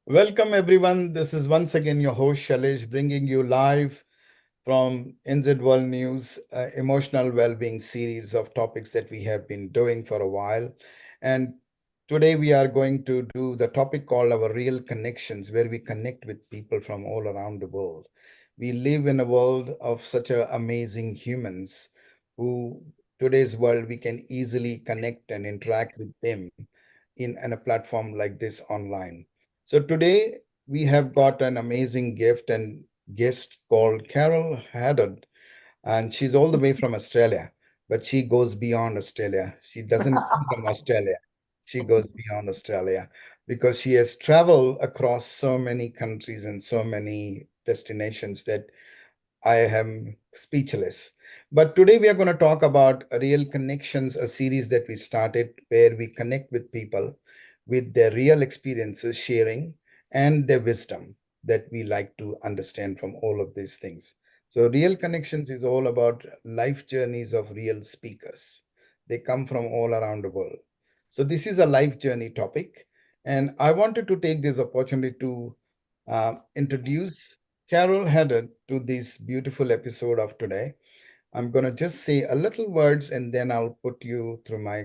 Welcome, everyone. This is once again your host, Shailesh, bringing you live from NZ World News, emotional well-being series of topics that we have been doing for a while. And today we are going to do the topic called Our Real Connections, where we connect with people from all around the world. We live in a world of such amazing humans who, today's world, we can easily connect and interact with them in a platform like this online. So today we have got an amazing gift and guest called Carole Haddad, and she's all the way from Australia, but she goes beyond Australia. She doesn't come from Australia. She goes beyond Australia because she has traveled across so many countries and so many destinations that I am speechless. But today we are going to talk about Real Connections, a series that we started where we connect with people with their real experiences, sharing, and their wisdom that we like to understand from all of these things. So, Real Connections is all about life journeys of real speakers. They come from all around the world. So, this is a life journey topic. And I wanted to take this opportunity to introduce Carole Haddad to this beautiful episode of today. I'm going to just say a little words and then I'll put you through my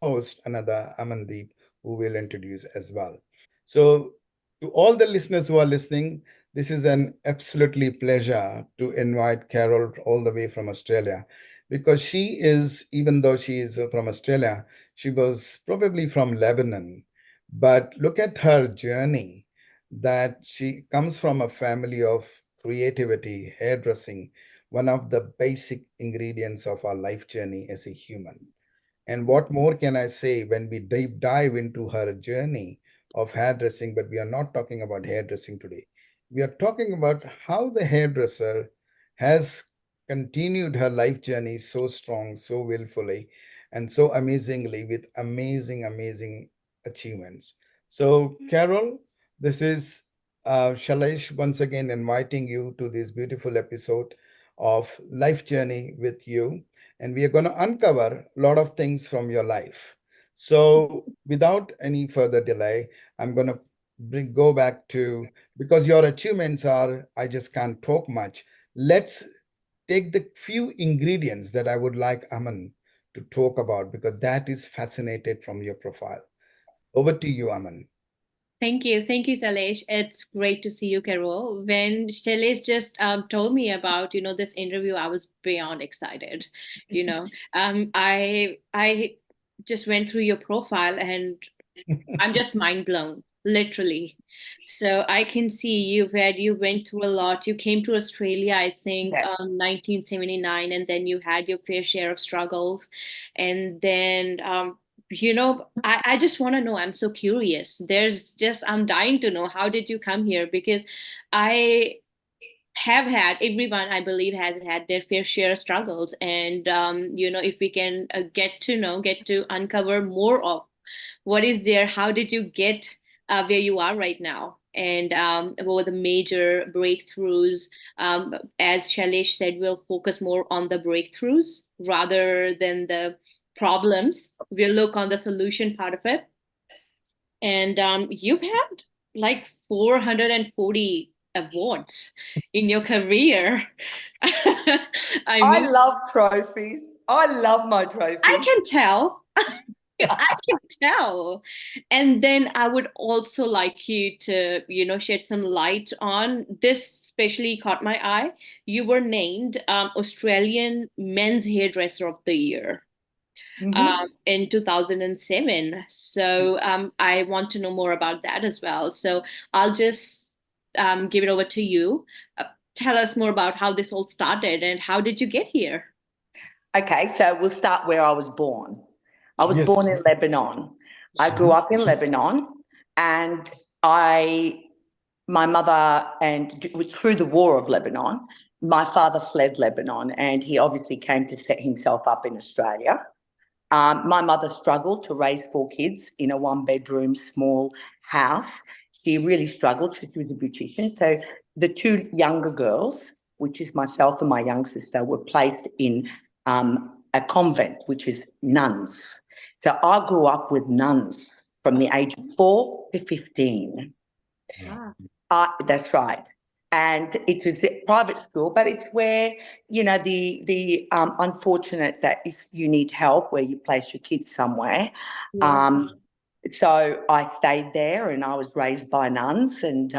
host, another Amandeep, who will introduce as well. So, to all the listeners who are listening, this is an absolutely pleasure to invite Carole all the way from Australia because she is, even though she is from Australia, she was probably from Lebanon. But look at her journey that she comes from a family of creativity, hairdressing, one of the basic ingredients of our life journey as a human. And what more can I say when we deep dive into her journey of hairdressing? But we are not talking about hairdressing today. We are talking about how the hairdresser has continued her life journey so strong, so willfully, and so amazingly with amazing achievements. So, Carole, this is Shailesh once again inviting you to this beautiful episode of Life Journey with you, and we are going to uncover a lot of things from your life. So, without any further delay, I'm going to go back to, because your achievements are, I just can't talk much. Let's take the few ingredients that I would like Aman to talk about because that is fascinated from your profile. Over to you, Aman. Thank you. Thank you, Shailesh. It's great to see you, Carole. When Shailesh just told me about, this interview, I was beyond excited. I just went through your profile and I'm just mind blown, literally. So I can see you went through a lot. You came to Australia, I think, Yeah. 1979, and then you had your fair share of struggles. And then, I just want to know, I'm so curious. I'm dying to know, how did you come here? Because I have had, everyone I believe has had their fair share of struggles. And, if we can get to uncover more of what is there? How did you get where you are right now? And what were the major breakthroughs? As Shailesh said, we'll focus more on the breakthroughs rather than the problems. We'll look on the solution part of it. And you've had like 440 awards in your career. I I mean, love trophies. I love my I trophies. can tell. I can tell. And then I would also like you to, shed some light on this, especially caught my eye. You were named Australian Men's Hairdresser of the Year Mhm. in 2007. So I want to know more about that as well. So I'll just give it over to you. Tell us more about how this all started and how did you get here? Okay, so we'll start where I was born. I was Yes. born in Lebanon. I grew Mhm. up in Lebanon, and I, my mother, and it was through the war of Lebanon. My father fled Lebanon, and he obviously came to set himself up in Australia. My mother struggled to raise four kids in a one-bedroom small house. She really struggled. She was a beautician. So the two younger girls, which is myself and my young sister, were placed in a convent, which is nuns. So I grew up with nuns from the age of 4 to 15. Ah, That's right. And it was a private school, but it's where, the unfortunate that if you need help, where you place your kids somewhere. yeah, Um, so I stayed there and I was raised by nuns, and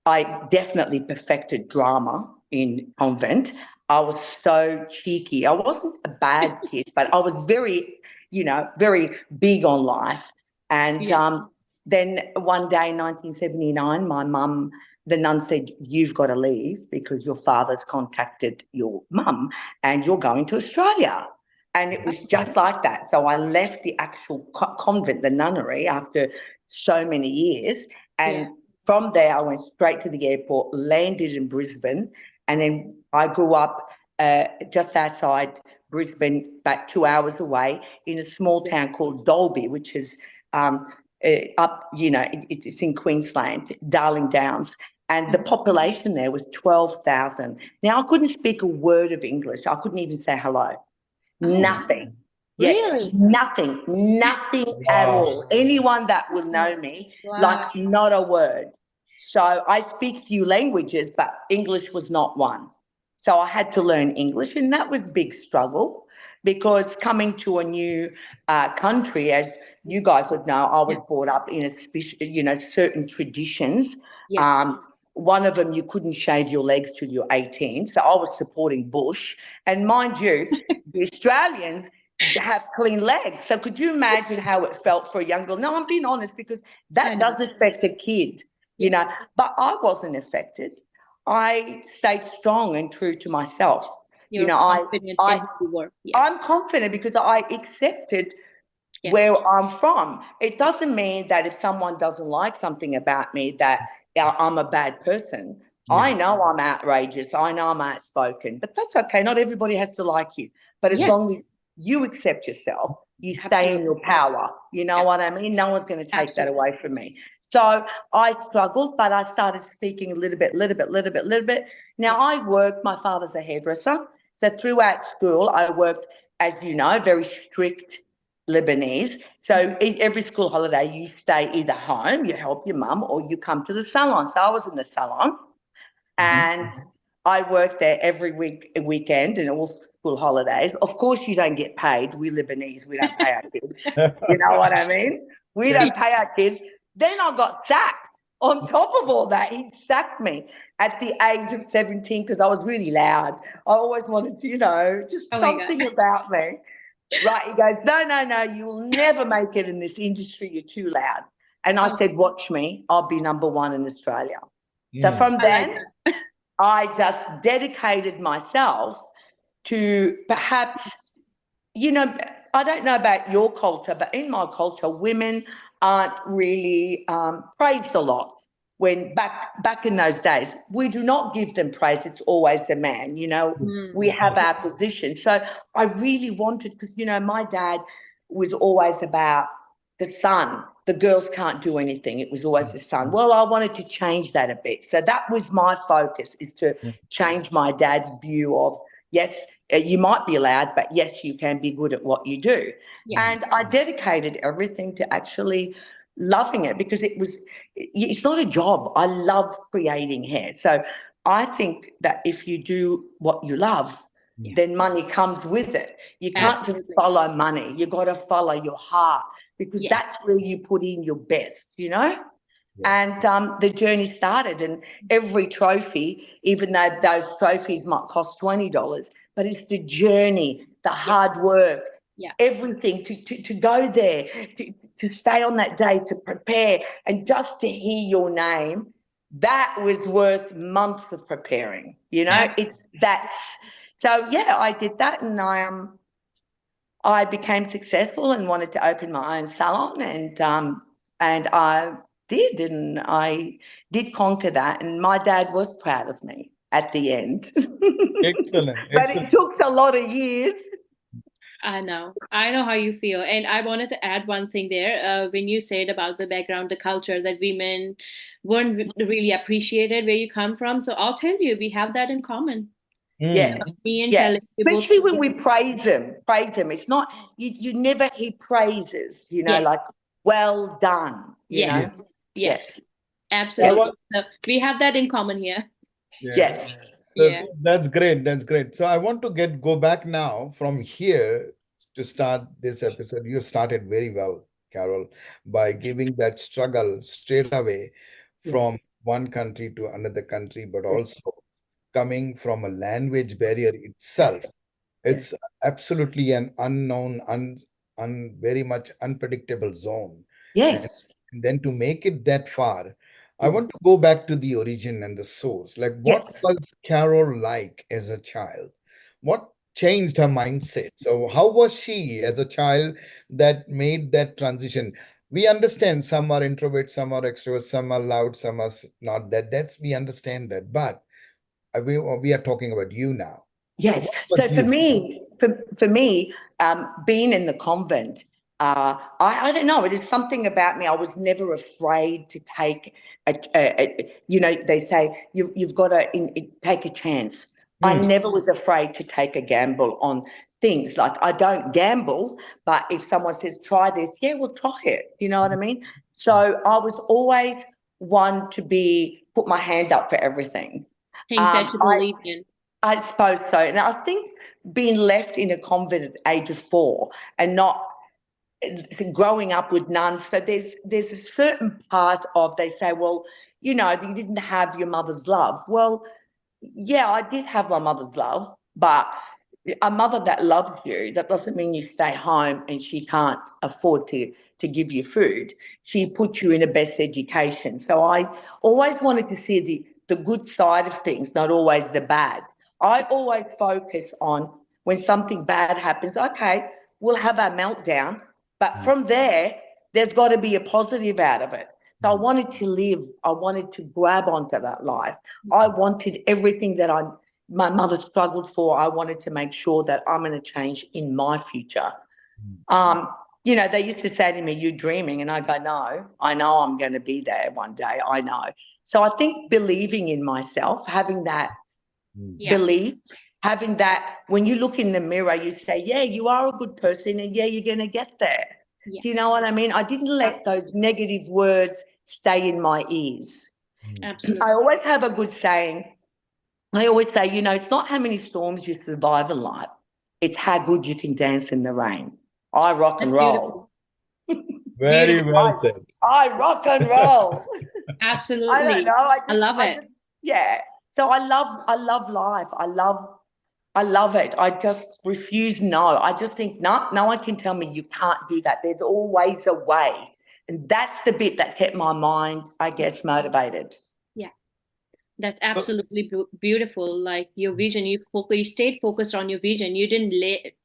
I definitely perfected drama in convent. I was so cheeky. I wasn't a bad kid, but I was very, very big on life. And yeah. then one day in 1979, my mum, the nun said, "You've got to leave because your father's contacted your mum and you're going to Australia." And it was just like that. So I left the actual convent, the nunnery, after so many years. Yeah. And from there, I went straight to the airport, landed in Brisbane. And then I grew up just outside Brisbane, about 2 hours away, in a small town called Dalby, which is up, it's in Queensland, Darling Downs. And the population there was 12,000. Now, I couldn't speak a word of English. I couldn't even say hello. Oh, Nothing. Yes, really? nothing at Wow. all. Anyone that will Oh, know me, wow. like not a word. So I speak few languages, but English was not one. So I had to learn English, and that was a big struggle because coming to a new country, as you guys would know, I was Yeah. brought up in a special, certain traditions. Yeah. Um, one of them, you couldn't shave your legs till you're 18. So I was supporting Bush. And mind you, the Australians have clean legs. So could you imagine how it felt for a young girl? No, I'm being honest because I that know. does affect a kid, Yeah. but I wasn't affected. I stayed strong and true to myself. You You're know, I, confident in I, who you were. Yeah. I'm confident because I accepted Yeah. where I'm from. It doesn't mean that if someone doesn't like something about me that I'm a bad person. I Yeah. know I'm outrageous. I know I'm outspoken, but that's okay. Not everybody has to like you. But as Yes. long as you accept yourself, you stay in Absolutely. your power. You know Yeah. what I mean? No one's going to take that Absolutely. away from me. So I struggled, but I started speaking a little bit. Now Yeah. I worked, my father's a hairdresser. So throughout school, I worked, as you know, very strict Lebanese. So every school holiday, you stay either home, you help your mum, or you come to the salon. So I was in the salon, Mhm. and I worked there every weekend, and all school holidays. Of course, you don't get paid. We Lebanese, we don't pay our kids. You know what I mean? We Yeah. don't pay our kids. Then I got sacked. On top of all that, he sacked me at the age of 17 because I was really loud. I always wanted to, just Oh my God. something about me. Right. He goes, no, you will never make it in this industry. You're too loud. And I Oh, said, watch me. I'll be number one in Australia. So Mm. from I like then, I just dedicated myself to perhaps, you know, I don't know about your culture, but in my culture, women aren't really praised a lot. When back in those days, we do not give them praise. It's always the man. that. We have our position. So I really wanted, because my dad was always about the son. The girls can't do anything. It was always the son. Well, I wanted to change that a bit. So that was my focus, is to change my dad's view of, yes, you might be allowed, but yes, you can be good at what you do. Yeah. And I dedicated everything to actually loving it, because it's not a job. I love creating hair. So I think that if you do what you love, Yeah. then money comes with it. You can't just Absolutely. follow money. You got to follow your heart, because Yes. that's where you put in your best, Yeah. And the journey started, and every trophy, even though those trophies might cost $20, but it's the journey, the Yeah. hard work, Yeah. everything to go there, to stay on that day, to prepare, and just to hear your name. That was worth months of preparing. That's so. Yeah, I did that, and I became successful and wanted to open my own salon, and I did, and I did conquer that, and my dad was proud of me at the end. Excellent. But it Excellent. took a lot of years. I know. I know how you feel. And I wanted to add one thing there. When you said about the background, the culture, that women weren't really appreciated where you come from. So I'll tell you, we have that in common. Yeah, Mm. Me and yeah. Shailesh, we both. Especially when we praise them. Praise them. It's not, you never hear praises, Yes. like, well done, Yes. Yes. Yes. Yes. I Absolutely. want, So we have that in common here. yeah. Yes, Yeah. That's great. That's great. So I want to go back now from here to start this episode. You started very well, Carol, by giving that struggle straight away yes, from one country to another country, but yes, also coming from a language barrier yes, itself. It's absolutely an unknown, very much unpredictable zone. And yes, then to make it that far, I yes, want to go back to the origin and the source. Like, what yes, was Carol like as a child? What changed her mindset? So, how was she as a child that made that transition? We understand some are introverts, some are extroverts, some are loud, some are not that. That's we understand that. But we are talking about you now. So, yes. what So was for you? me, for me, being in the convent, I don't know. It is something about me. I was never afraid to take they say you've got to take a chance. I Hmm. never was afraid to take a gamble on things. Like I don't gamble, but if someone says try this, yeah, we'll try it. You know what I mean? So I was always one to be put my hand up for everything. Things that you I believe in. I suppose so. And I think being left in a convent at the age of 4 and not growing up with nuns, so there's a certain part of they say, well, you didn't have your mother's love. Well, yeah, I did have my mother's love, but a mother that loves you, that doesn't mean you stay home and she can't afford to give you food. She put you in a best education. So I always wanted to see the good side of things, not always the bad. I always focus on when something bad happens, okay, we'll have our meltdown, but from there's got to be a positive out of it. So I wanted to live. I wanted to grab onto that life. I wanted everything that my mother struggled for. I wanted to make sure that I'm going to change in my future. Um, they used to say to me, "You dreaming?" And I go, "No, I know I'm going to be there one day. I know." So I think believing in myself, having that Yeah. belief, having that when you look in the mirror, you say, "Yeah, you are a good person, and yeah, you're going to get there." Yeah. Do you know what I mean? I didn't let those negative words stay in my ears. Absolutely. I always have a good saying. I always say, it's not how many storms you survive in life, it's how good you can dance in the rain. I rock and That's beautiful. roll. Very Beautiful. well I, said. I rock and roll. I don't Absolutely. know. I love I it. just, yeah. So I love life. I love it. I just refuse no. I just think no one can tell me you can't do that. There's always a way. And that's the bit that kept my mind, I guess, motivated. Yeah. That's So, absolutely beautiful. Like your vision, you stayed focused on your vision. You didn't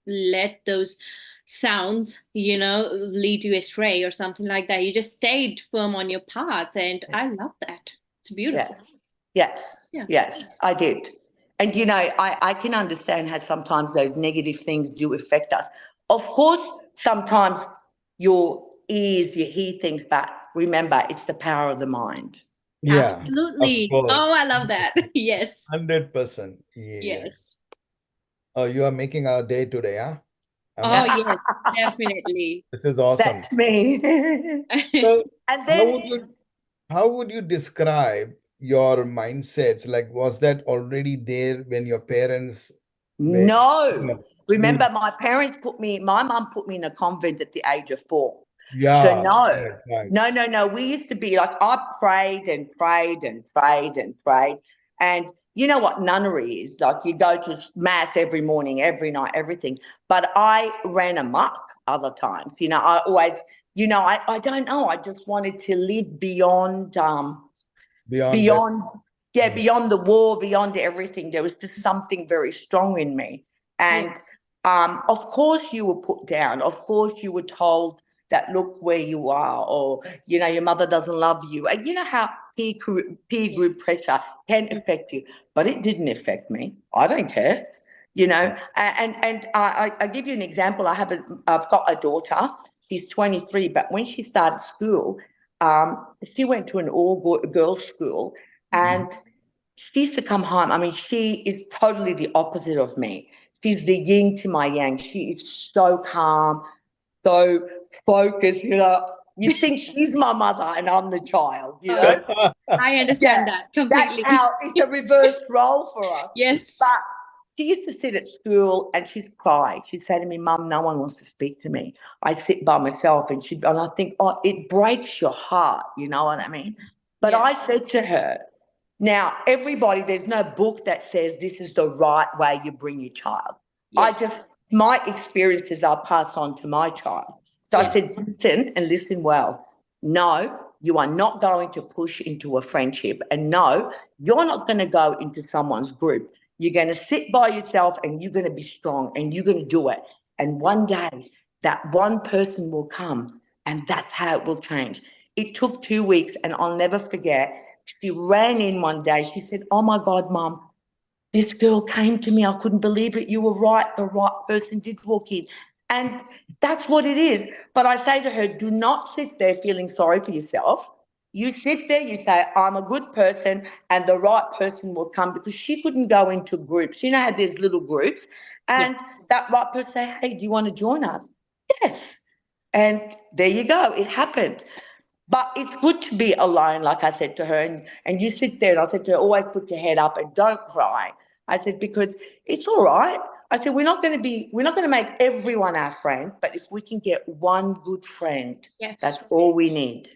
let those sounds, lead you astray or something like that. You just stayed firm on your path, and I love that. It's beautiful. Yes, yes, Yeah. yes, I did. And I can understand how sometimes those negative things do affect us. Of course, sometimes your ears, you hear things, but remember, it's the power of the mind. yeah, of Absolutely. Oh, course. I love that. Yes. 100%. Yeah. Yes. Oh, you are making our day today, huh? Oh, Aman, yes, definitely. this is awesome. That's me. So, And how then, would you how would you describe your mindsets? Like, was that already there when your parents were, no. do, Remember, my mum put me in a convent at the age of 4. So yeah, no, right, right. no, no, no. We used to be like, I prayed and prayed and prayed and prayed. And you know what nunnery is? Like you go to mass every morning, every night, everything. But I ran amok other times. I always, I don't know. I just wanted to live Beyond that. beyond beyond the war, beyond everything. There was just something very strong in me. Yeah. And of course you were put down, of course you were told that look where you are, or your mother doesn't love you, and you know how peer Yeah. group pressure can affect you, but it didn't affect me. I don't care. And I give you an example. I've got a daughter. She's 23, but when she started school, she went to an all girls school, Mhm. and she used to come home. I mean, she is totally the opposite of me. She's the yin to my yang. She is so calm, so focused. You think she's my mother and I'm the child, you Oh, know? I Yeah, understand that that's completely. how it's a reverse role for us. Yes. But she used to sit at school and she'd cry. She'd say to me, Mum, no one wants to speak to me. I'd sit by myself and I think, oh, it breaks your heart, you know what I mean? But Yeah. I said to her, now, everybody, there's no book that says this is the right way you bring your child. Yes. My experiences I'll pass on to my child. So I Yes. said, listen and listen well. No, you are not going to push into a friendship. And no, you're not going to go into someone's group. You're going to sit by yourself and you're going to be strong and you're going to do it. And one day that one person will come and that's how it will change. It took 2 weeks and I'll never forget. She ran in one day. She said, oh my God, Mum, this girl came to me. I couldn't believe it. You were right. The right person did walk in. And that's what it is. But I say to her, do not sit there feeling sorry for yourself. You sit there, you say, I'm a good person, and the right person will come because she couldn't go into groups. You know how there's little groups, Yeah. and that right person say, hey, do you want to join us? Yes. And there you go. It happened. But it's good to be alone, like I said to her, and you sit there and I said to her, always put your head up and don't cry. I said, because it's all right. I said, we're not gonna make everyone our friend, but if we can get one good friend, Yes. that's all we need.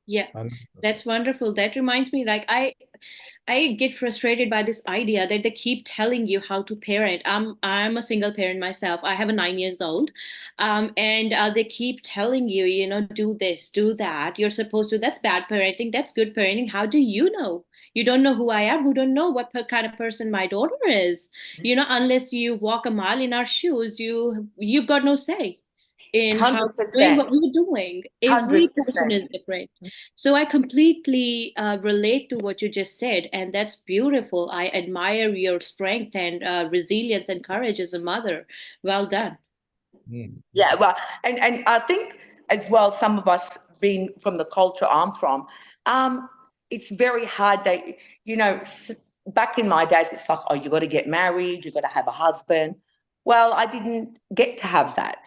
Yeah. 100%. That's wonderful. That reminds me, like I get frustrated by this idea that they keep telling you how to parent. I'm a single parent myself. I have a 9 years old, and they keep telling you, do this, do that. You're supposed to. That's bad parenting. That's good parenting. How do you know? You don't know who I am. Who don't know what kind of person my daughter is. Unless you walk a mile in our shoes, you've got no say in how doing 100%. what we're doing. Every person 100%. is different. So I completely relate to what you just said, and that's beautiful. I admire your strength and resilience and courage as a mother. Well done. Mm. Yeah, well, and I think as well, some of us being from the culture I'm from, um, it's very hard. Back in my days, it's like, oh, you got to get married, you got to have a husband. Well, I didn't get to have that,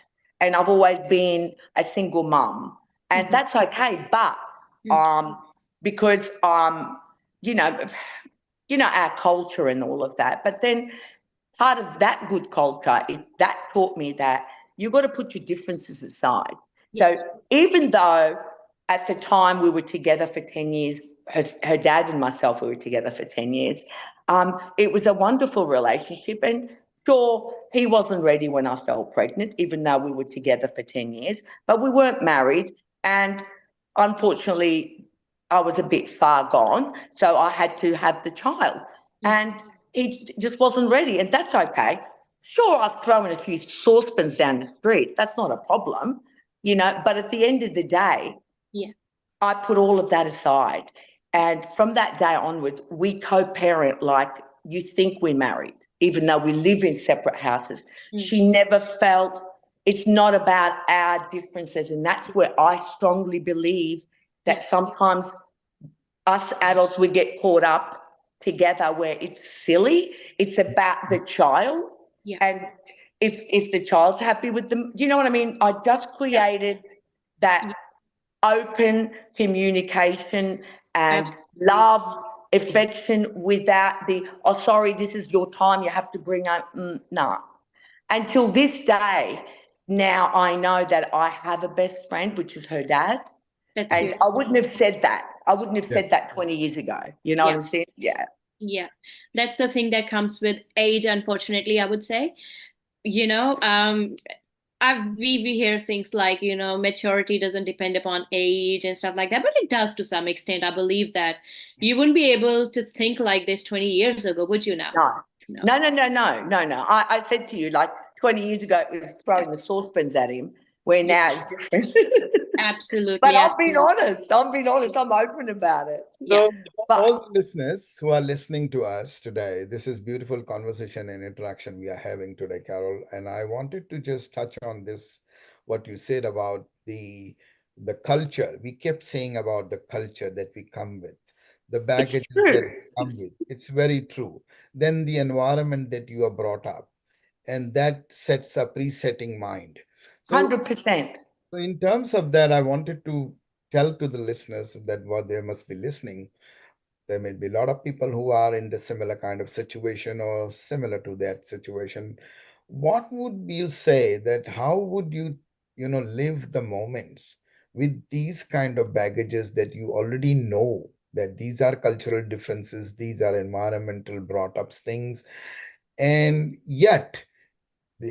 and I've always been a single mum, and Mhm. that's okay. But Mm. um, because you know, our culture and all of that. But then part of that good culture is that taught me that you've got to put your differences aside. So Yes. even though at the time we were together for 10 years, her dad and myself, we were together for 10 years, it was a wonderful relationship. And sure, he wasn't ready when I fell pregnant, even though we were together for 10 years, but we weren't married. And unfortunately, I was a bit far gone. So I had to have the child. Mm. And he just wasn't ready, and that's okay. Sure, I've thrown a few saucepans down the street. That's not a problem, But at the end of the day, Yeah. I put all of that aside. And from that day onwards, we co parent like you think we're married, even though we live in separate houses. Mm. She never felt it's not about our differences. And that's where I strongly believe Yeah. that sometimes us adults, we get caught up together where it's silly. It's about the child. Yeah. And if the child's happy with them, you know what I mean? I just Yeah. created that Yeah. open communication and Absolutely. love, affection without the, oh, sorry, this is your time, you have to bring up, no. Until this day, now I know that I have a best friend, which is her dad. That's And I beautiful. wouldn't have said that. I wouldn't have Yeah. said that 20 years ago. You know what Yeah. I'm saying? Yeah. Yeah. That's the thing that comes with age, unfortunately, I would say. You know, we hear things like, maturity doesn't depend upon age and stuff like that, but it does to some extent. I believe that you wouldn't be able to think like this 20 years ago, would you now? No. No. No, no, no, no, no, no. I said to you, like 20 years ago, it was Yeah. throwing the saucepans at him, where Yeah. now it's different. But Absolutely. I've been Absolutely. honest. I'm being honest. I'm open about it. Yeah. So, for But all the listeners who are listening to us today, this is beautiful conversation and interaction we are having today, Carol. And I wanted to just touch on this, what you said about the culture. We kept saying about the culture that we come with, the it's baggages that true. we come with. It's very true. Then the environment that you are brought up, and that sets a presetting mind. So 100%. So in terms of that, I wanted to tell to the listeners that what they must be listening. There may be a lot of people who are in the similar kind of situation or similar to that situation. What would you say that how would you, live the moments with these kind of baggages that you already know that these are cultural differences, these are environmental brought ups things, and yet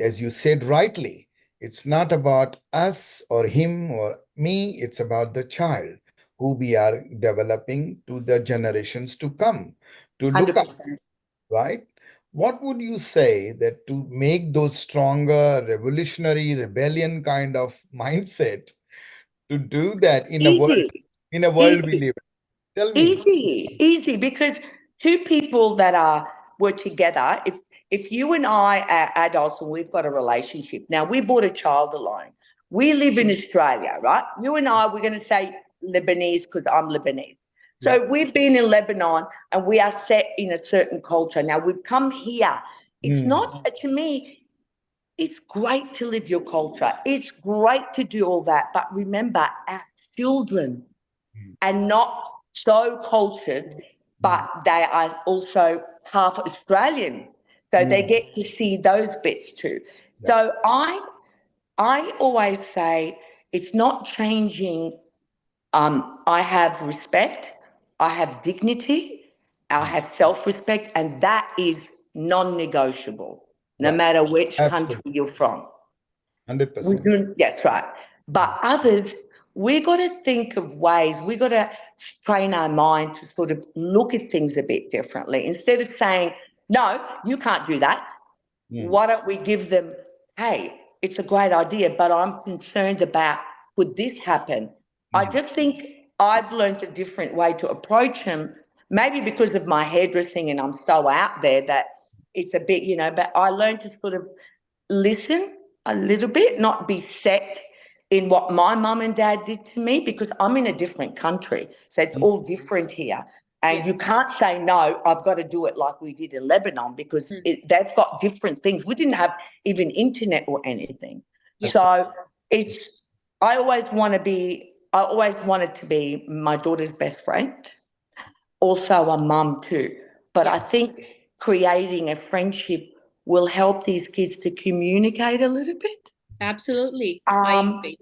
as you said rightly, it's not about us or him or me, it's about the child who we are developing to the generations to come to look up, 100%. right? What would you say that to make those stronger, revolutionary, rebellion kind of mindset to do that Easy, in a world we easy. live in? Tell me. Easy, because two people that were together, if you and I are adults and we've got a relationship, now we brought a child along. We live in Australia, right? You and I, we're going to say Lebanese because I'm Lebanese. Yeah. So we've been in Lebanon and we are set in a certain culture. Now we've come here. It's Hmm. not, to me, it's great to live your culture. It's great to do all that. But remember, our children and not so cultured, Hmm. but they are also half Australian. So they Hmm. get to see those bits too. Yeah. So I always say it's not changing. I have respect, I have dignity, I Hmm. have self-respect, and that is non-negotiable, no Right. matter which country Absolutely. you're from. We 100%. do, that's right. But others, we got to think of ways, we got to train our mind to sort of look at things a bit differently. Instead of saying, no, you can't do that, Hmm. why don't we give them, hey, it's a great idea, but I'm concerned about could this happen? I Hmm. just think I've learned a different way to approach them, maybe because of my hairdressing and I'm so out there that it's a bit, but I learned to sort of listen a little bit, not be set in what my mum and dad did to me because I'm in a different country. So it's Hmm. all different here. And Yeah. you can't say, no, I've got to do it like we did in Lebanon because Mm. they've got different things. We didn't have even internet or anything. Yeah. So it's, I always wanted to be my daughter's best friend, also a mum too. But Yeah. I think creating a friendship will help these kids to communicate a little bit. Absolutely. I Um, agree.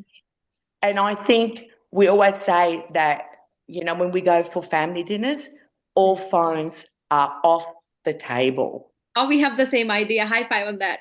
and I think we always say that, when we go for family dinners, all phones are off the table. Oh, we have the same idea. High five on that.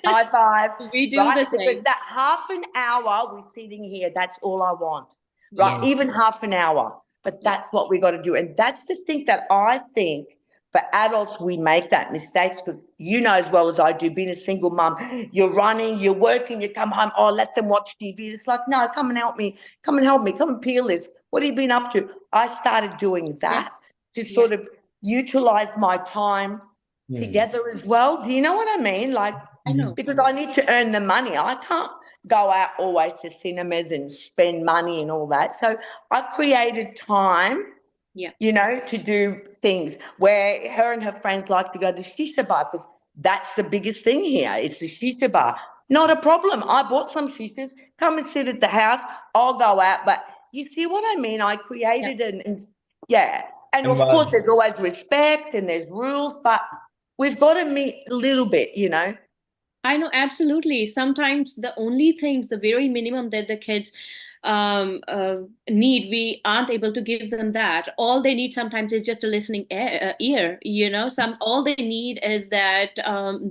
High five, We do right? the Because same. that half an hour we're sitting here, that's all I want, right? Yes. Even half an hour. But Yes. that's what we got to do. And that's the thing that I think for adults, we make that mistakes because you know as well as I do, being a single mum, you're running, you're working, you come home, oh, let them watch TV. It's like, no, come and help me, come and peel this. What have you been up to? I started doing that Yes. to Yeah. sort of utilize my time Hmm. together as well. Do you know what I mean? Like, I Hmm. know. because I need to earn the money. I can't go out always to cinemas and spend money and all that. So I created time, Yeah. to do things where her and her friends like to go to the shisha bar because that's the biggest thing here. It's the shisha bar. Not a problem. I bought some shishas. Come and sit at the house. I'll go out. But you see what I mean? I Yeah. created yeah. And of course, Environment. there's always respect and there's rules, but we've got to meet a little bit. I know, absolutely. Sometimes the only things, the very minimum that the kids need, we aren't able to give them that. All they need sometimes is just a listening ear. All they need is that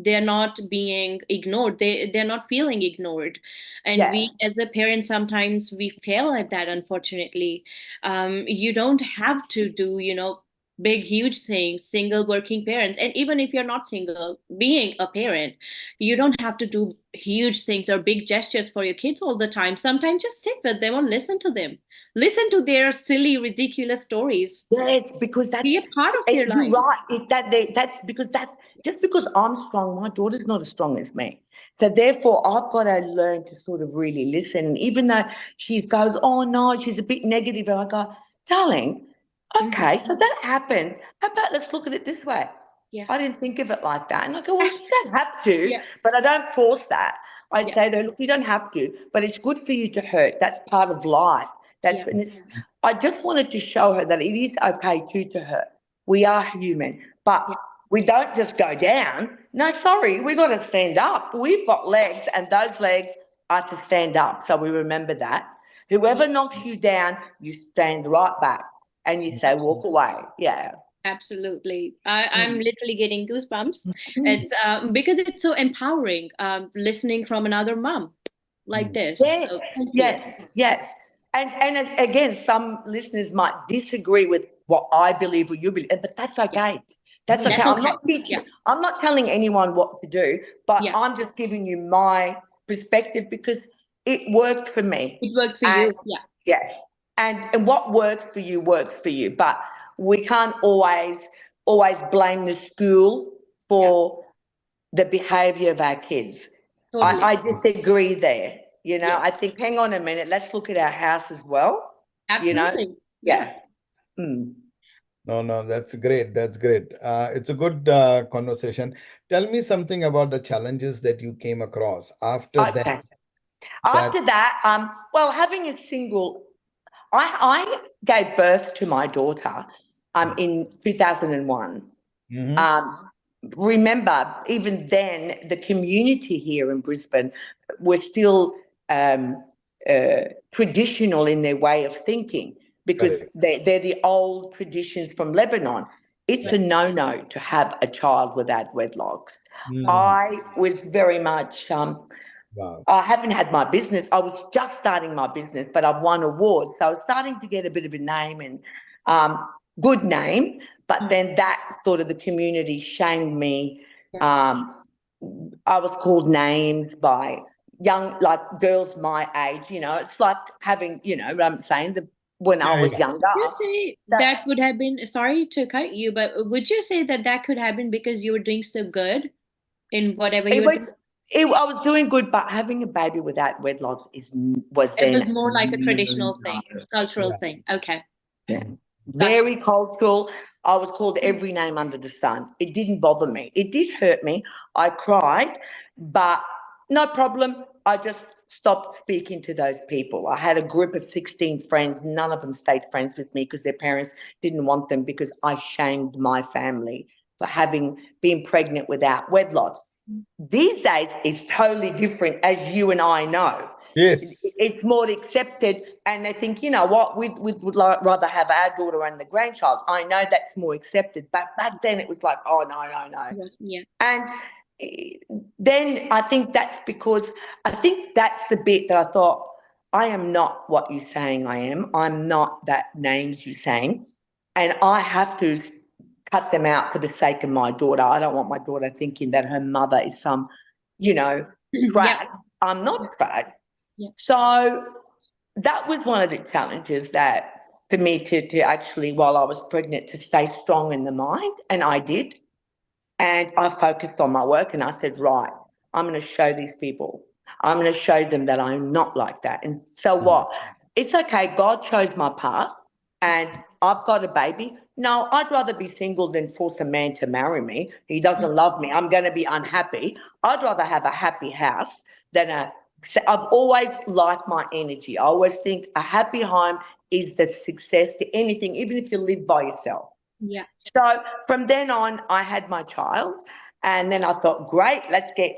they're not being ignored. They're not feeling ignored, and Yeah. we, as a parent, sometimes we fail at that. Unfortunately, you don't have to do, big huge things. Single working parents, and even if you're not single, being a parent, you don't have to do huge things or big gestures for your kids all the time. Sometimes just sit with them or listen to them. Listen to their silly, ridiculous stories. Yes, because that's Be a part of their you're life. right. That's because that's just because I'm strong. My daughter's not as strong as me, so therefore I've got to learn to sort of really listen. And even though she goes, "Oh no," she's a bit negative, and I go, "Darling, Mhm. okay, so that happened. How about let's look at it this way? Yeah. I didn't think of it like that." And I go, "Well, you don't have to, Yeah. but I don't force that. I Yeah. say to her, look, you don't have to, but it's good for you to hurt. That's part of life. That's Yeah. when it's. I just wanted to show her that it is okay too to hurt. We are human, but Yeah. we don't just go down. No, sorry, we got to stand up. We've got legs, and those legs are to stand up. So we remember that. Yeah. Whoever knocks you down, you stand right back and you say, walk away. Yeah. Absolutely. I'm Mm. literally getting goosebumps. It's because it's so empowering, listening from another mom like this. So Yes, thank you. yes, yes. Again, some listeners might disagree with what I believe or you believe, but that's Yeah. okay. That's okay. That's I'm okay. not teaching, Yeah. I'm not telling anyone what to do, but Yeah. I'm just giving you my perspective because it worked for me. It worked for And you. Yeah. yeah. And what works for you works for you. But we can't always blame the school Yeah. for the behavior of our kids. Totally. I disagree there. Yeah. I think, hang on a minute, let's look at our house as well. You know, Absolutely. Yeah. yeah. Mm. No, no, that's great. That's great. It's a good conversation. Tell me something about the challenges that you came across after that. Okay. That After that, well, having a single, I gave birth to my daughter in 2001. Mhm. Um, Remember, even then, the community here in Brisbane were still um, traditional in their way of thinking because Correct. they're the old traditions from Lebanon. It's a Right. no-no to have a child without wedlock. Mhm. I was very much, Wow. I haven't had my business. I was just starting my business, but I've won awards. So I was starting to get a bit of a name and good name. But Mm. then that sort of the community shamed me. Yeah. Um, I was called names by young, like girls my age. It's like having, I'm saying that when I Yeah, was yeah. younger. Would you say So that would have been, sorry to cut you, but would you say that that could have been because you were doing so good in whatever you it were doing? was, I was doing good, but having a baby without wedlock was It was then more like a traditional thing, cultural Yeah. thing. Okay. yeah. Gotcha. Very cultural. I was called every name under the sun. It didn't bother me. It did hurt me. I cried, but no problem. I just stopped speaking to those people. I had a group of 16 friends. None of them stayed friends with me because their parents didn't want them because I shamed my family for having been pregnant without wedlock. These days, it's totally different, as you and I know. Yes. It's more accepted, and they think, you know what, we would rather have our daughter and the grandchild. I know that's more accepted, but back then it was like, oh, no, no, no. Yes. Yeah. And eh, then I think that's the bit that I thought, I am not what you're saying I am. I'm not that names you're saying. And I have to cut them out for the sake of my daughter. I don't want my daughter thinking that her mother is some, you know, Yep. drag. I'm not drag. Yeah. So that was one of the challenges that for me to actually, while I was pregnant, to stay strong in the mind. And I did. And I focused on my work and I said, right, I'm going to show these people. I'm going to show them that I'm not like that. And so Mm. what? It's okay. God chose my path and I've got a baby. No, I'd rather be single than force a man to marry me. He doesn't love me. I'm going to be unhappy. I'd rather have a happy house than a. So I've always liked my energy. I always think a happy home is the success to anything, even if you live by yourself. Yeah. So from then on, I had my child, and then I thought, great, let's get,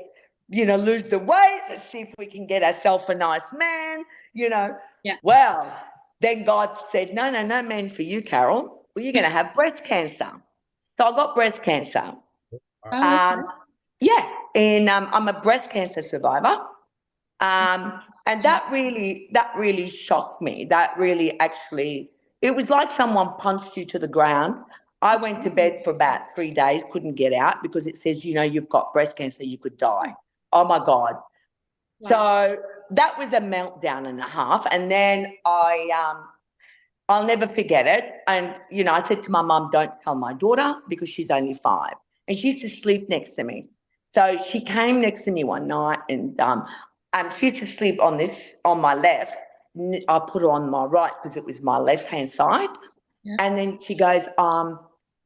lose the weight. Let's see if we can get ourselves a nice man, you know. Yeah. Well, then God said, no, no, no man for you, Carole. Well, you're going to have breast cancer. So I got breast cancer. Oh, Um, okay. yeah, and I'm a breast cancer survivor. And that really shocked me. That really actually, it was like someone punched you to the ground. I went to bed for about 3 days, couldn't get out because it says, you've got breast cancer, you could die. Oh my God. Wow. So that was a meltdown and a half. And then I'll never forget it. And, I said to my mum, don't tell my daughter because she's only 5. And she used to sleep next to me. So she came next to me one night and she used to sleep on my left. I put her on my right because it was my left-hand side. Yeah. And then she goes,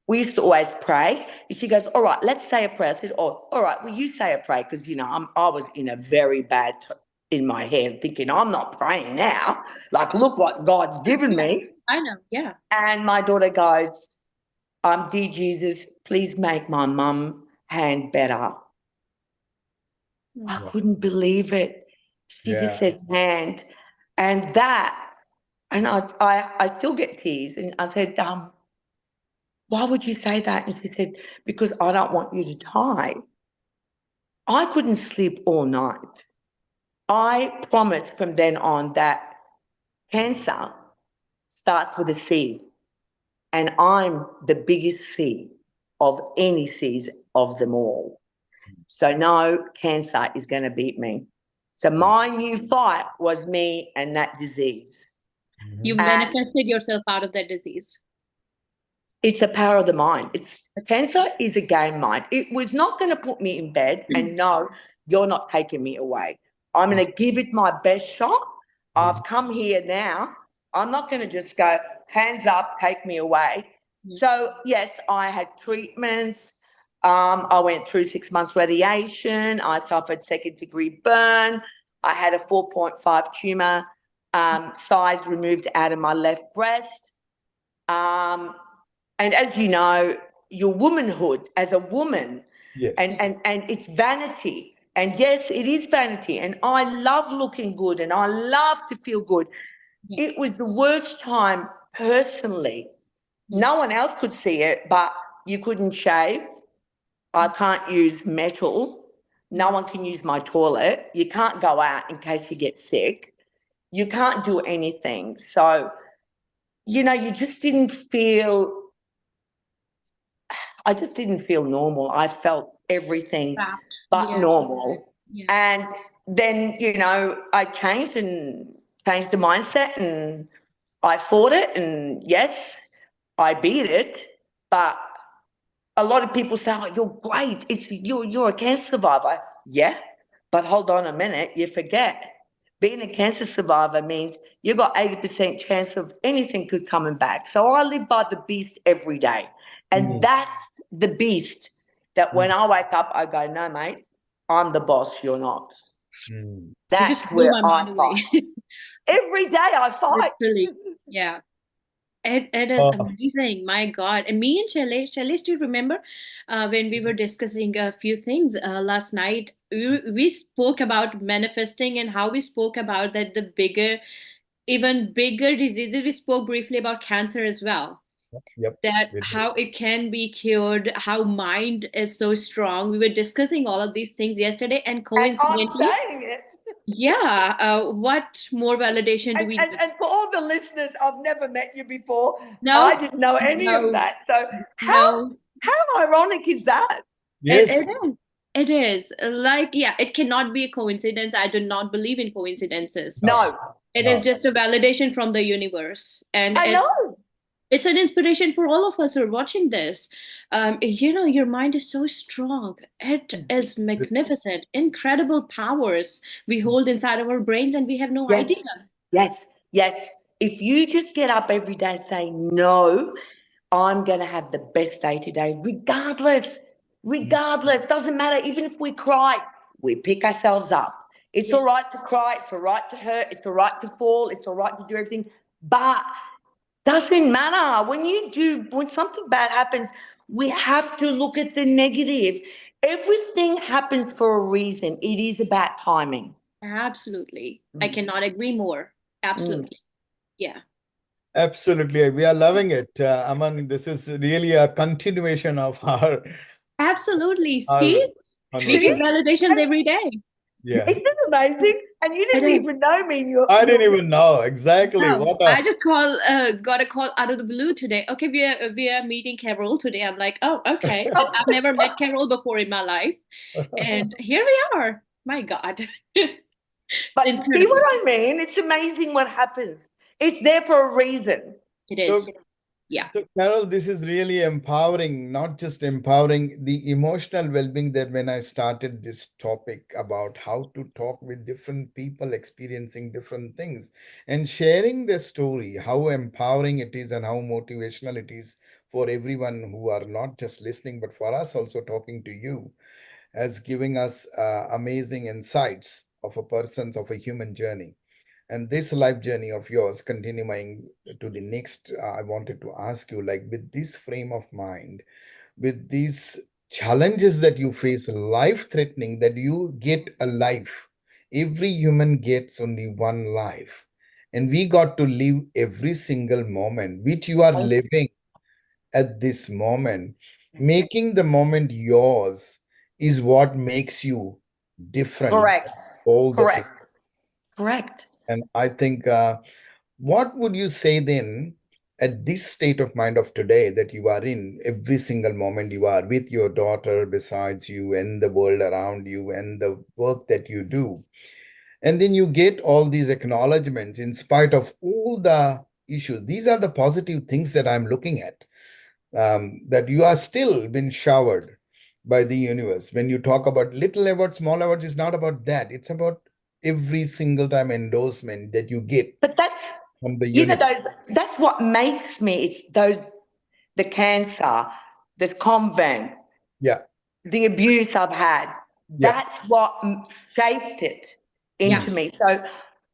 we used to always pray. And she goes, all right, let's say a prayer. I said, oh, all right, well, you say a prayer. Because, I was in a very bad, in my head, thinking, I'm not praying now. Like, look what God's given Yeah, me. I know. Yeah. And my daughter goes, dear Jesus, please make my mum hand better. I Mm. Yeah. couldn't believe it. She just Yeah. said hand. And I still get tears. And I said, why would you say that? And she said, because I don't want you to die. I couldn't sleep all night. I promised from then on that cancer starts with a C, and I'm the biggest C of any C's of them all. So no cancer is going to beat me. So my new fight was me and that disease. You Mhm. And manifested yourself out of that disease. it's a power of the mind. It's cancer is a game mind. It was not going to put me in bed and no, you're not taking me away. I'm going to give it my best shot. Mhm. I've come here now. I'm not going to just go hands up, take me away. Mm. So yes, I had treatments. I went through 6 months radiation. I suffered second-degree burn. I had a 4.5 tumor size removed out of my left breast. Um, and as you know, your womanhood as a woman, Yes. and it's vanity. And yes, it is vanity. And I love looking good and I love to feel good. Yeah. It was the worst time personally. Yeah. No one else could see it, but you couldn't shave. I can't use metal. No Mm. one can use my toilet. You can't go out in case you get sick. You can't do anything. So, you just didn't feel I just didn't feel normal. I felt everything Trapped. but Yeah. normal. Yeah. And then, I changed and changed the mindset and I fought it. And yes, I beat it. But a lot of people say, oh, you're great. You're a cancer survivor. Yeah. But hold on a minute, you forget. Being a cancer survivor means you've got 80% chance of anything could coming back. So I live by the beast every day. And Mhm. that's the beast that when I wake up, I go, no, mate, I'm the boss, you're not. Mhm. You That's just blew where my I mind fight. away. Every day I fight. Literally. Yeah. It is Oh, amazing. My God. And me and Shailesh, do you remember when we were discussing a few things last night? We spoke about manifesting and how we spoke about that the bigger, even bigger diseases. We spoke briefly about cancer as well. yep. That We did. how it can be cured, how mind is so strong. We were discussing all of these things yesterday, and And I'm coincidentally, saying it. yeah, what more validation do And, we and, need? and for all the listeners, I've never met you before. I No, didn't know any of no, that. So how no. how ironic is that? Yes. It is. It is. Like, yeah, it cannot be a coincidence. I do not believe in coincidences. No. No, It is No. just a validation from the universe. And I know. it's an inspiration for all of us who are watching this. Your mind is so strong. It is magnificent, incredible powers we hold inside our brains, and we have no idea. Yes, yes, yes. If you just get up every day and say, no, I'm going to have the best day today, regardless, doesn't matter. Even if we cry, we pick ourselves up. It's Yeah, all right to cry. It's all right to hurt. It's all right to fall. It's all right to do everything. But doesn't matter. When something bad happens, we have to look at the negative. Everything happens for a reason. It is about timing. absolutely. I Mm, cannot agree more. mm. Absolutely. Yeah. Absolutely. We are loving it. Aman, this is really a continuation of Absolutely. our See? We get See? conversation. validations every day. Yeah. Isn't it amazing? And you It didn't is. even know me. I didn't even know exactly No, what I a just got a call out of the blue today. Okay, we are meeting Carole today. I'm like, oh, okay. And I've never met Carole before in my life, and here we are. My God, it's But see what incredible. I mean? It's amazing what happens. It's there for a reason. It so is. Yeah, So, Carol, this is really empowering, not just empowering the emotional well-being that when I started this topic about how to talk with different people experiencing different things and sharing their story, how empowering it is and how motivational it is for everyone who are not just listening, but for us also talking to you, as giving us amazing insights of a person's, of a human journey. And this life journey of yours, continuing to the next, I wanted to ask you, like with this frame of mind, with these challenges that you face, life threatening, that you get a life. Every human gets only one life. And we got to live every single moment, which you are living at this moment. Making the moment yours is what makes you different Correct. all the Correct. time. Correct. And I think, what would you say then at this state of mind of today that you are in, every single moment you are with your daughter besides you and the world around you and the work that you do? And then you get all these acknowledgements in spite of all the issues. These are the positive things that I'm looking at, that you are still been showered by the universe. When you talk about little awards, small awards, it's not about that. It's about every single time endorsement that you get But that's, from the you know, universe. those, that's what makes me, it's those, the cancer, the convent, Yeah, the abuse I've had, yeah. that's what shaped it Yeah. into me. So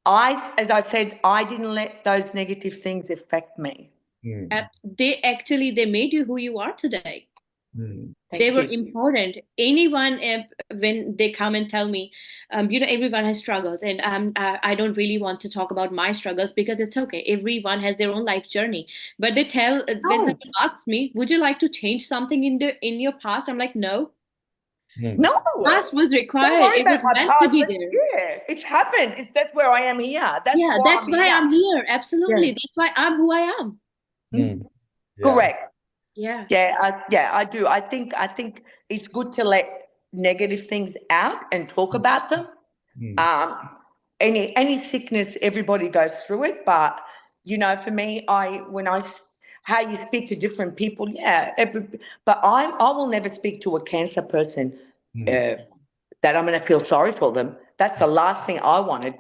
as I said, I didn't let those negative things affect me. Mm, They made you who you are today. mm, They Thank were you. important. Anyone, when they come and tell me, everyone has struggles, and I don't really want to talk about my struggles because it's okay. Everyone has their own life journey. But they tell, when No, someone asks me, "Would you like to change something in your past?" I'm like, "No, mm. no, past was don't required. worry It was about my meant to past. be But there." yeah, it's happened. That's where I am here. That's Yeah, why that's I'm why here. I'm here. Yeah. Absolutely, that's why I'm who I am. Mm. Yeah. Correct. Yeah, Yeah, I do. I think it's good to let negative things out and talk about them. Mm, Um, any sickness, everybody goes through it, but for me, how you speak to different people, yeah. But I will never speak to a cancer person mm, uh, that I'm going to feel sorry for them. That's the last thing I wanted.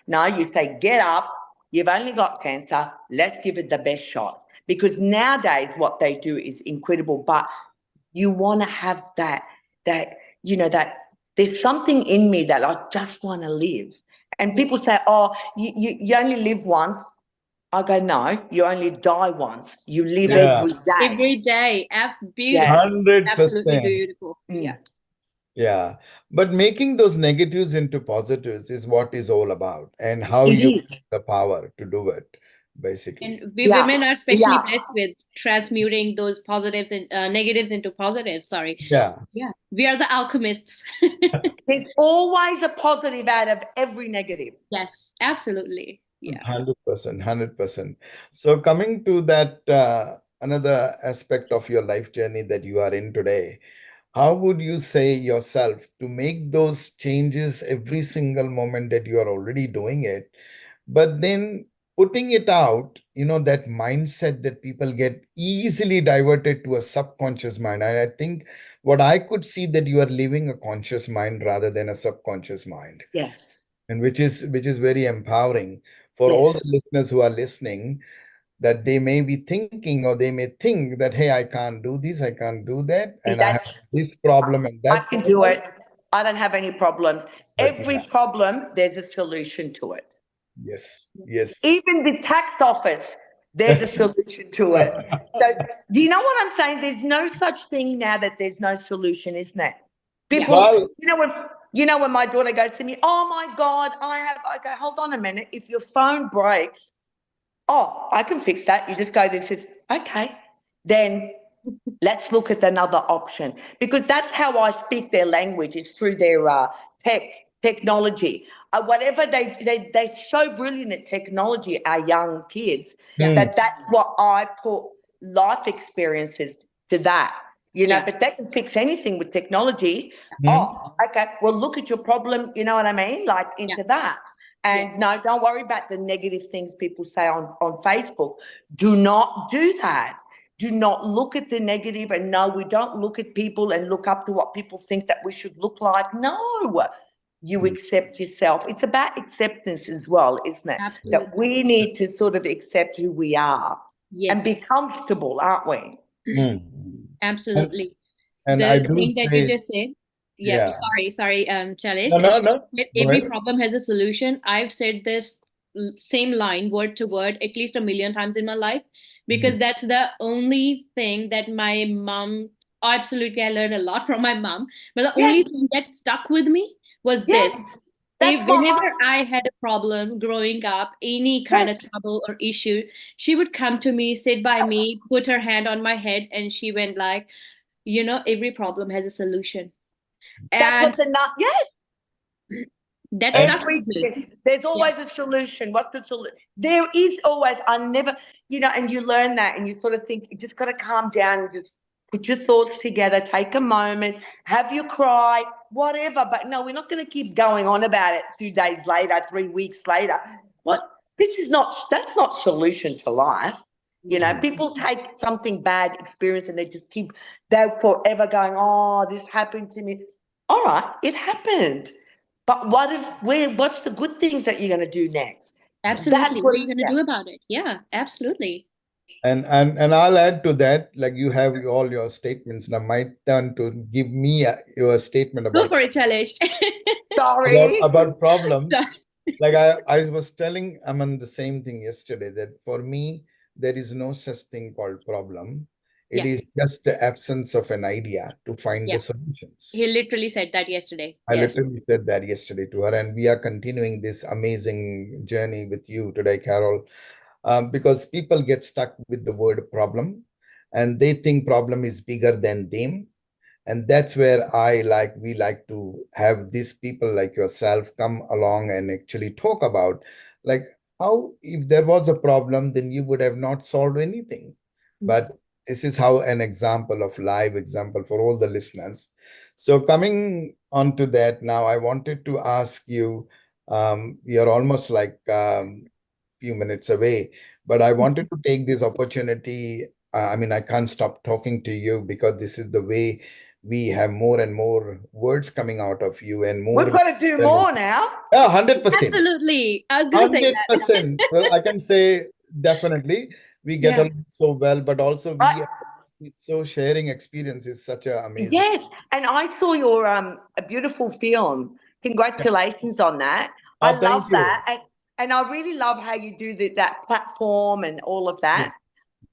No, you say, get up. You've only got cancer. Let's give it the best shot. Because nowadays, what they do is incredible. But you want to have that there's something in me that I just want to live. And people say, oh, you only live once. I go, no, you only die once. You live yeah. yeah. every day. Every day, Yeah. beautiful, absolutely 100%. beautiful. Yeah. Mm. Yeah. But making those negatives into positives is what is all about, and how It you is. have the power to do it, basically. And we Yeah. women are especially Yeah. blessed with transmuting those positives and negatives into positives. Sorry. Yeah. Yeah. We are the alchemists. There's always a positive out of every negative. Yes, absolutely. Yeah. 100%, 100%. So coming to that, another aspect of your life journey that you are in today, how would you say yourself to make those changes every single moment that you are already doing it, but then putting it out, that mindset that people get easily diverted to a subconscious mind. And I think what I could see that you are living a conscious mind rather than a subconscious mind, Yes. and which is very empowering for all the Yes. listeners who are listening, that they may be thinking or they may think that, hey, I can't do this, I can't do that, See, and I have this problem and I that can do problem. it. I don't have any problems. But Every yeah, problem, there's a solution to it. yes, yes. Even the tax office, there's a solution to it. So, do you know what I'm saying? There's no such thing now that there's no solution, isn't it? Yeah. People, Well, when my daughter goes to me, oh my God, I go, hold on a minute. If your phone breaks, oh, I can fix that. You just go, this is okay. Then let's look at another option, because that's how I speak their language, is through their technology. Whatever they're so brilliant at technology, our young kids, Yeah. that's what I put life experiences to that. Yeah. But they can fix anything with technology. hmm, Oh, okay. Well, look at your problem. You know what I mean? Like Yeah. into that. Yeah. And no, don't worry about the negative things people say on Facebook. Do not do that. Do not look at the negative. And no, we don't look at people and look up to what people think that we should look like. No, you hmm, accept yourself. It's about acceptance as well, isn't it? That Absolutely. we need to sort of accept who we are and be Yes. comfortable, aren't we? Mm. And Absolutely. and I The do thing that you say, just said, yeah, yeah. sorry, Chalice. No, And no, no. that Go every ahead. problem has a solution. I've said this same line word to word at least a million times in my life, Mm. because that's the only thing that my mom, absolutely, I learned a lot from my mom, but the only Yes, thing that stuck with me was this. yes. If That's my whenever mum. I had a problem growing up, any kind of Yes, trouble or issue, she would come to me, sit by me, put her hand on my head, and she went like, every problem has a solution. that's And what the nut. Yes, that And stuck with every me. yes. There's Yeah, always a solution. What's the solution? There is always. I never, and you learn that, and you sort of think you just got to calm down and just put your thoughts together. Take a moment, have your cry, whatever. But no, we're not going to keep going on about it 2 days later, 3 weeks later. What? This is not. That's not solution to life. yeah, People take something bad experience and they just keep, they're forever going, oh, this happened to me. All right, it happened. But what's the good things that you're going to do next? That's absolutely. What are what, you going to yeah. do about it? Yeah, absolutely. and I'll add to that, like you have all your statements. Now my turn to give me your statement Go about for it, Shailesh. Sorry. problems. So- Like I was telling Aman the same thing yesterday, that for me, there is no such thing called problem. It yeah, is just the absence of an idea to find the yeah. He solutions. literally said that yesterday. I Yes. literally said that yesterday to her, and we are continuing this amazing journey with you today, Carol, because people get stuck with the word problem, and they think problem is bigger than them. And that's where we like to have these people like yourself come along and actually talk about, like, how if there was a problem, then you would have not solved anything. But this is how an example of live example for all the listeners. So coming on to that, now I wanted to ask you, you're almost like few minutes away, but I wanted to take this opportunity. I mean, I can't stop talking to you because this is the way we have more and more words coming out of you and We've more. got to do more now. Yeah, 100%. Absolutely. I was going to say that. 100%. I can say definitely we get Yeah. along so well, but also I, we so sharing experience is such a amazing. yes. And I saw your a beautiful film. Congratulations on that. I Oh, thank love you. that. And I really love how you do that platform and all of Yes, that.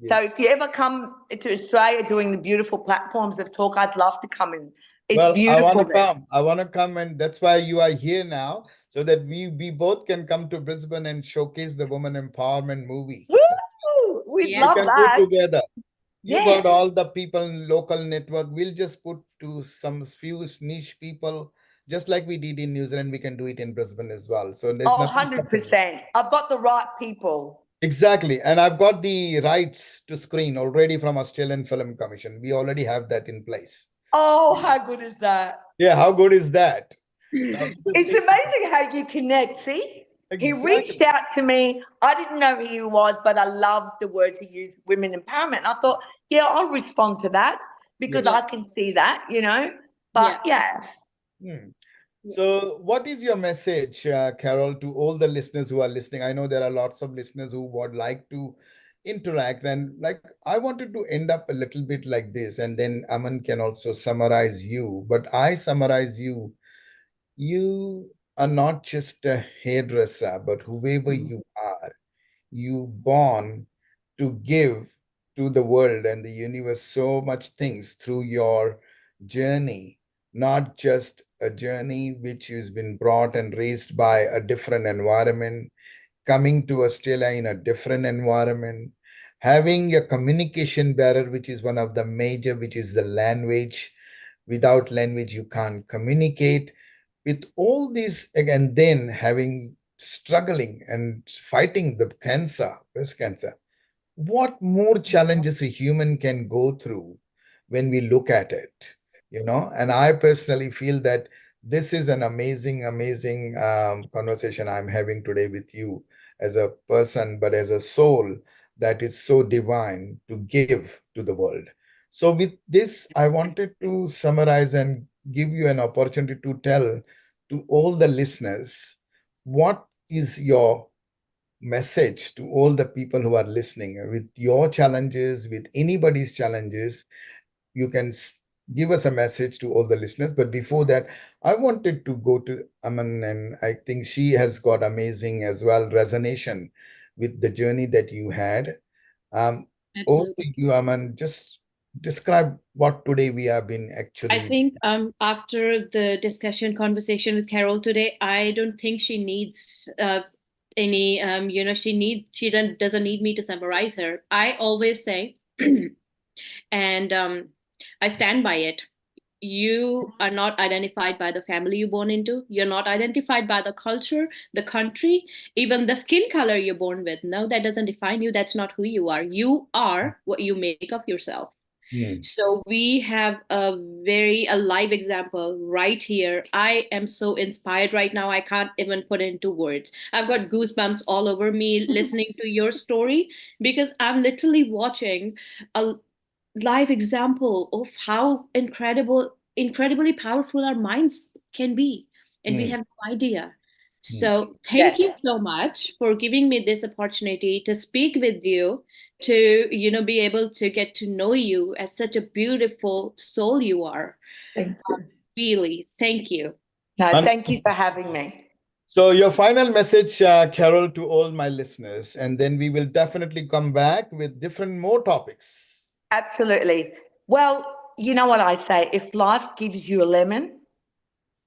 So yes. if you ever come to Australia doing the beautiful platforms of talk, I'd love to come in. It's Well, I want beautiful to there. come. I want to come, and that's why you are here now, so that we both can come to Brisbane and showcase the woman empowerment movie. Woo! We'd Yeah. We love can go that. together. You got Yes. all the people in local network. We'll just put to some few niche people, just like we did in New Zealand. We can do it in Brisbane as well. So there's Oh, nothing stopping. 100%. I've got the right people. Exactly. And I've got the rights to screen already from Australian Film Commission. We already have that in place. Oh, how good is that? Yeah, how good is that? Because It's amazing how you connect. See, he reached exactly. out to me. I didn't know who he was, but I loved the words he used, women empowerment. I thought, yeah, I'll respond to that because Yeah. I can see that. But Yeah. yeah, Hmm. Yeah. So, what is your message, Carol, to all the listeners who are listening? I know there are lots of listeners who would like to interact, and like I wanted to end up a little bit like this, and then Aman can also summarize you. But I summarize you. You are not just a hairdresser, but whoever you are, you born to give to the world and the universe so much things through your journey, not just a journey which has been brought and raised by a different environment, coming to Australia in a different environment, having a communication barrier, which is one of the major, which is the language. Without language, you can't communicate. With all this, again, then having struggling and fighting the cancer, breast cancer, what more challenges a human can go through when we look at it, and I personally feel that this is an amazing conversation I'm having today with you as a person, but as a soul that is so divine to give to the world. So with this, I wanted to summarize and give you an opportunity to tell to all the listeners, what is your message to all the people who are listening with your challenges, with anybody's challenges, you can give us a message to all the listeners. But before that, I wanted to go to Aman, and I think she has got amazing as well resonation with the journey that you had. Over to Absolutely. you, Aman. Just describe what today we have been I actually. think after the discussion conversation with Carole today, I don't think she needs any doesn't need me to summarize her. I always say, and I stand by it. You are not identified by the family you're born into. You're not identified by the culture, the country, even the skin color you're born with. No, that doesn't define you. That's not who you are. You are what you make of yourself. Hmm, So we have a very a live example right here. I am so inspired right now. I can't even put it into words. I've got goosebumps all over me listening to your story because I'm literally watching a live example of how incredibly powerful our minds can be, and we hmm, have no idea. hmm. So thank you Yes. so much for giving me this opportunity to speak with you, to be able to get to know you as such a beautiful soul you are. Thank you. Really, thank you. No, And thank you for having me. so, your final message, Carol, to all my listeners, and then we will definitely come back with different more topics. Absolutely. Well, you know what I say? If life gives you a lemon,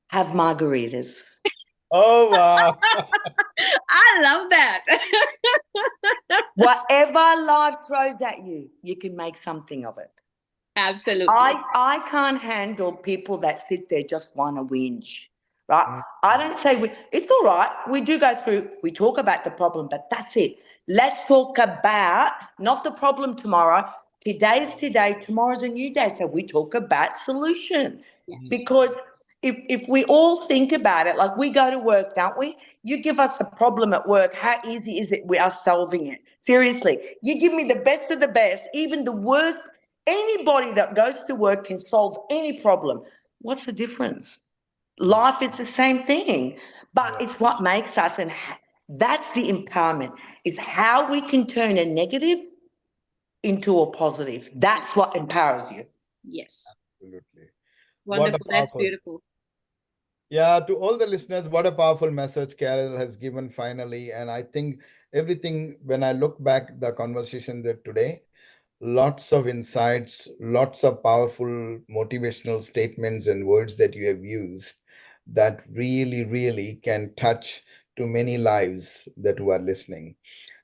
have margaritas. Oh, wow. I love that. Whatever life throws at you, you can make something of it. Absolutely. I can't handle people that sit there just want to whinge, right? I don't say it's all right. We do go through, we talk about the problem, but that's it. Let's talk about not the problem tomorrow. Today is today, tomorrow's a new day. So we talk about solution. Yes. Because if we all think about it, like we go to work, don't we? You give us a problem at work, how easy is it we are solving it? Seriously, you give me the best of the best, even the worst. Anybody that goes to work can solve any problem. What's the difference? Life is the same thing, but Yeah, it's what makes us, and that's the empowerment. It's how we can turn a negative into a positive. Yeah. That's what empowers you. Yes. absolutely. What a Wonderful. That's powerful. beautiful. Yeah, to all the listeners, what a powerful message Carol has given finally. And I think everything, when I look back the conversation that today, lots of insights, lots of powerful motivational statements and words that you have used that really, really can touch to many lives that who are listening.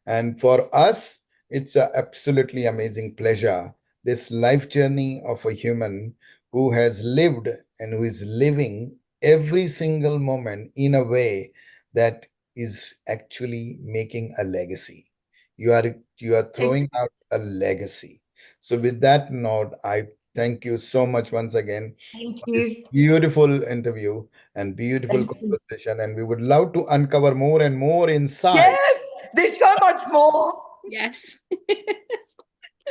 And for us, it's an absolutely amazing pleasure. This life journey of a human who has lived and who is living every single moment in a way that is actually making a legacy. You are Thank throwing out a legacy. So with that note, I thank you so much once again thank for this you. beautiful interview and beautiful Thank you. conversation. And we would love to uncover more and more insight. Yes, there's so much more. Yes.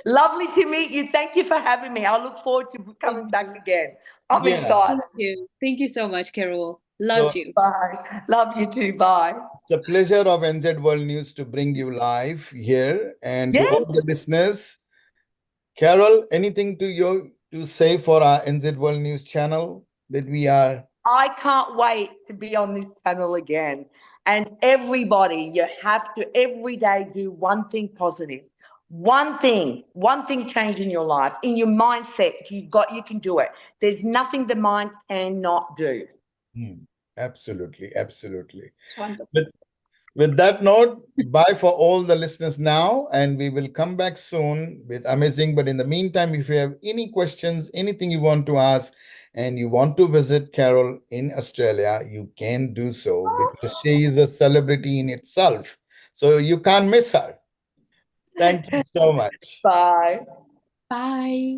Lovely to meet you. Thank you for having me. I look forward to Thank coming back you. again. I'm Yeah. excited. Thank you. Thank you so much, Carole. So Loved you. Bye. Love you too. Bye. it's a pleasure of NZ World News to bring you live here. And to all Yes, the listeners, Carol, anything to you to say for our NZ World News channel that we are? I can't wait to be on this panel again. And everybody, you have to every day do one thing positive. One thing change in your life, in your mindset. You can do it. There's nothing the mind cannot do. Hmm, absolutely, absolutely. It's wonderful. With, with that note, bye for all the listeners now, and we will come back soon with amazing. But in the meantime, if you have any questions, anything you want to ask, and you want to visit Carol in Australia, you can do so because she is a celebrity in itself. So you can't miss her. Thank you so much. Bye. Bye.